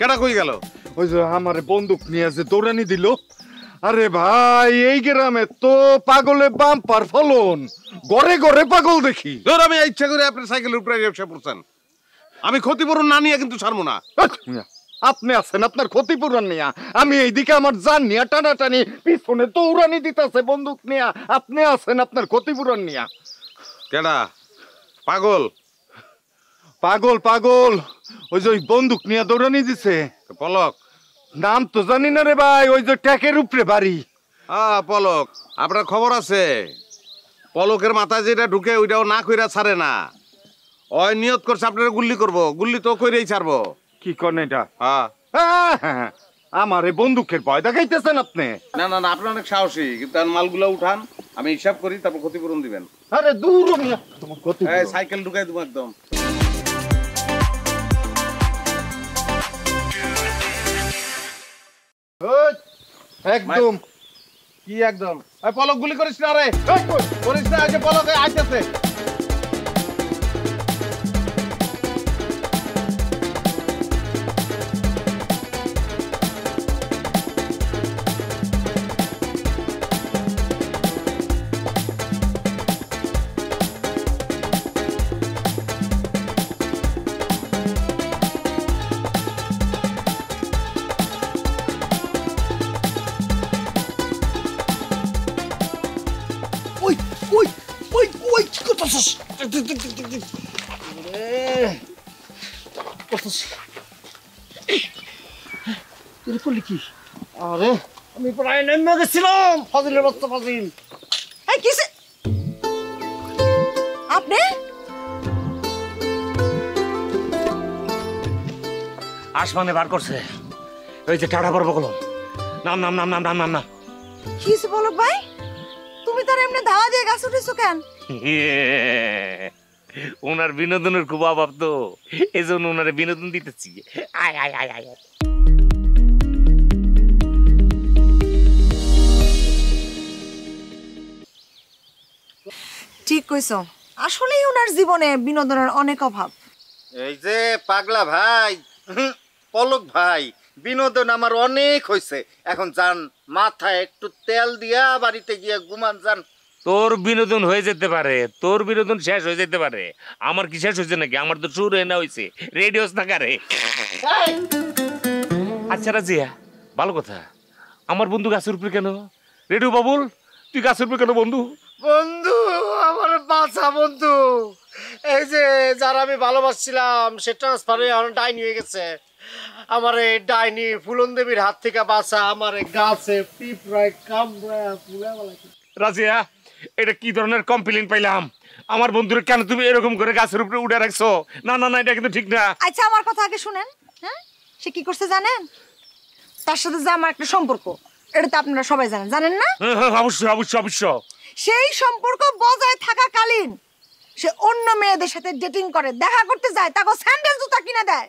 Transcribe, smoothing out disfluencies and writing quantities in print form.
কেডা কই গেল? ওই যে আমারে বন্দুক নিয়ে যে দৌড়ানি দিল। আরে ভাই এই গ্রামে তো পাগলে বাম্পার ফলন, ঘরে ঘরে পাগল দেখি। ধর আমি ইচ্ছা করে আপনার সাইকেলের উপরে এসে পড়ছেন। আমি ক্ষতিপূরণ না নিয়ে কিন্তু ছাড়বো না। আপনি আছেন আপনার ক্ষতিপূরণ নিয়া, আমি এইদিকে আমার জান নিয়া টানাটানি, পিছনে দৌড়ানি দিতেছে বন্দুক নিয়া, আপনি আছেন আপনার ক্ষতিপূরণ নিয়া। কেডা পাগল? পাগল পাগল ওই যে ওই বন্দুক নিয়া দৌড়ানি দিছে। পলক? নাম তো জানি না রে ভাই, ওই যে ট্যাকের উপরে বাড়ি। পলক, আপনার খবর আছে? পলকের মাথায় যেটা ঢুকে ওইটাও না কইরা ছাড়ে না। ওই নিয়ত করছে আপনারা গুল্লি করবো, গুল্লি তো কইরেই ছাড়বো। কি করেন এটা? আমার এই বন্দুকের ভয় দেখাইতেছেন আপনি? না না না, আপনি অনেক সাহসী, কিন্তু মালগুলো উঠান, আমি হিসাব করি, তারপর ক্ষতিপূরণ দিবেন। আরে দূর সাইকেল ঢুকাই দেবো একদম। একদম কি একদম? পলক গুলি করিস না রে, করিস না, পলক আইতেছে। আরে আমি প্রায় নেমে গেছিলাম। ফাজিলের বাচ্চা ফাজিল। আপনি আসমানে বার করছে ওই যে টাটা পর্ব কলম। নাম নাম নাম নাম নাম নাম না কি বলো ভাই, তুমি তার এমনি ধাওয়া দিয়ে গাছ উঠেছো কেন? ওনার বিনোদনের খুব অভাব তো, এই জন্য ওনারে বিনোদন দিতেছি। আয় আয় আয় আয়। ঠিক কইছো, আসলেই ওনার জীবনে বিনোদনের অনেক অভাব। এই যে পাগলা ভাই, পলক ভাই, বিনোদন আমার অনেক হয়েছে, এখন যান মাথায় একটু তেল দিয়া বাড়িতে গিয়ে ঘুমান যান। তোর বিনোদন হয়ে যেতে পারে, তোর বিনোদন শেষ হয়ে যেতে পারে, আমার কি শেষ হয়েছে নাকি? আমার তো শুরু না হয়েছে, রেডিওস না কারে। আচ্ছা রাজিয়া, ভালো কথা, আমার বন্ধু গাছের উপরে কেন? রেডিও বাবুল, তুই গাছের উপরে কেন বন্ধু? বন্ধু আমার বাঁচা বন্ধু, এই যে যারা আমি ভালোবাসছিলাম সে ট্রান্সফার হয়ে আমার ডাইনি হয়ে গেছে। আমার এই ডাইনি ফুলন দেবীর হাত থেকে বাঁচা, আমার গাছে পিঁপড়ায় কামড়ায় পুরা বলা। রাজিয়া, এটা কি ধরনের কমপ্লেইন পাইলাম? আমার বন্ধুরে কেন তুমি এরকম করে গাছের উপরে উঠে রাখছো? না না না, এটা কিন্তু ঠিক না। আচ্ছা আমার কথা আগে শুনেন। হ্যাঁ, সে কি করছে জানেন? তার সাথে যে আমার একটা সম্পর্ক, এটা তো আপনারা সবাই জানেন, জানেন না? অবশ্যই অবশ্যই অবশ্যই। সেই সম্পর্ক বজায় থাকাকালীন সে অন্য মেয়েদের সাথে ডেটিং করে, দেখা করতে যায়, তাকে স্যান্ডেল জুতা কিনে দেয়।